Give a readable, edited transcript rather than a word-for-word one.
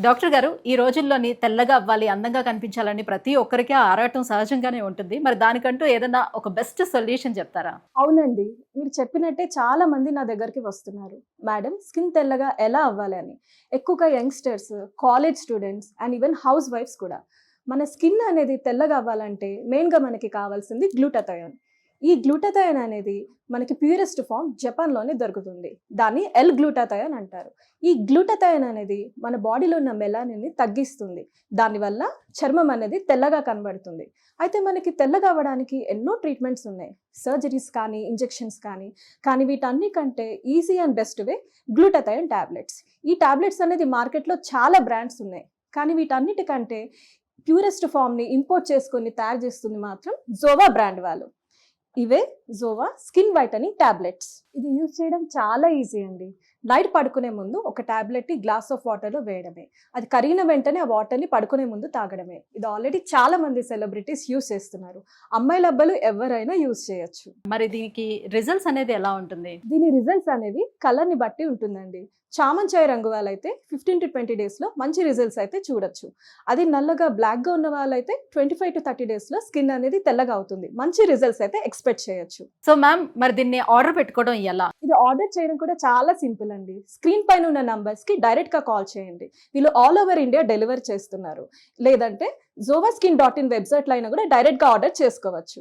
Doctor గారు, ఈ రోజుల్లోని తెల్లగా అవ్వాలి, అందంగా కనిపించాలని ప్రతి ఒక్కరికి ఆ ఆరాటం సహజంగానే ఉంటుంది. మరి దానికంటూ ఏదన్నా ఒక బెస్ట్ సొల్యూషన్ చెప్తారా? అవునండి. మీరు చెప్పినట్టే చాలా మంది నా దగ్గరికి వస్తున్నారు. మేడం స్కిన్ తెల్లగా ఎలా అవ్వాలి అని. ఎక్కువగా youngsters, college students and even హౌస్ వైఫ్స్ కూడా. మన స్కిన్ అనేది తెల్లగా అవ్వాలంటే మెయిన్‌గా మనకి కావాల్సింది గ్లూటాథయోన్. ఈ గ్లూటాథయోన్ అనేది మనకి ప్యూరెస్ట్ ఫార్మ్ జపాన్‌లోనే దొరుకుతుంది. దాన్ని ఎల్ గ్లూటాథయోన్ అంటారు. ఈ గ్లూటాథయోన్ అనేది మన బాడీలో ఉన్న మెలానిన్‌ని తగ్గిస్తుంది. దానివల్ల చర్మం అనేది తెల్లగా కనబడుతుంది. అయితే మనకి తెల్లగా అవ్వడానికి ఎన్నో ట్రీట్మెంట్స్ ఉన్నాయి. సర్జరీస్ కానీ, ఇంజెక్షన్స్ కానీ వీటన్నిటికంటే easy and best way glutathione tablets. ఈ టాబ్లెట్స్ అనేది మార్కెట్‌లో చాలా బ్రాండ్స్ ఉన్నాయి. కానీ వీటన్నిటికంటే ప్యూరెస్ట్ ఫామ్‌ని ఇంపోర్ట్ చేసుకొని తయారు చేస్తుంది మాత్రం జోవా బ్రాండ్ వాళ్ళు. ఇవే జోవా స్కిన్ వైటనింగ్ టాబ్లెట్స్. ఇది యూజ్ చేయడం చాలా ఈజీ అండి. నైట్ పడుకునే ముందు ఒక టాబ్లెట్‌ని గ్లాస్ ఆఫ్ వాటర్‌లో వేయడమే. అది కరిగిన వెంటనే ఆ వాటర్‌ని పడుకునే ముందు తాగడమే. ఇది ఆల్రెడీ చాలా మంది సెలబ్రిటీస్ యూజ్ చేస్తున్నారు. అమ్మాయిలు, అబ్బాయిలు ఎవరైనా యూజ్ చేయొచ్చు. మరి దీనికి రిజల్ట్స్ అనేది ఎలా ఉంటుంది? దీని రిజల్ట్స్ అనేవి కలర్‌ని బట్టి ఉంటుందండి. చామంచాయ రంగు వాళ్ళైతే 15-20 డేస్‌లో మంచి రిజల్ట్స్ అయితే చూడొచ్చు. అది నల్లగా బ్లాక్‌గా ఉన్న వాళ్ళైతే 25-30 డేస్‌లో స్కిన్ అనేది తెల్లగా అవుతుంది. మంచి రిజల్ట్స్ అయితే ఎక్స్‌పెక్ట్ చేయొచ్చు. సో మ్యామ్, మరి దీన్ని ఆర్డర్ పెట్టుకోవడం ఎలా? ఇది ఆర్డర్ చేయడం కూడా చాలా సింపుల్ అండి. స్క్రీన్ పైన ఉన్న నంబర్స్‌కి డైరెక్ట్‌గా కాల్ చేయండి. వీళ్ళు ఆల్ ఓవర్ ఇండియా డెలివరీ చేస్తున్నారు. లేదంటే zovaSkin.in వెబ్‌సైట్‌లో అయినా కూడా డైరెక్ట్‌గా ఆర్డర్ చేసుకోవచ్చు.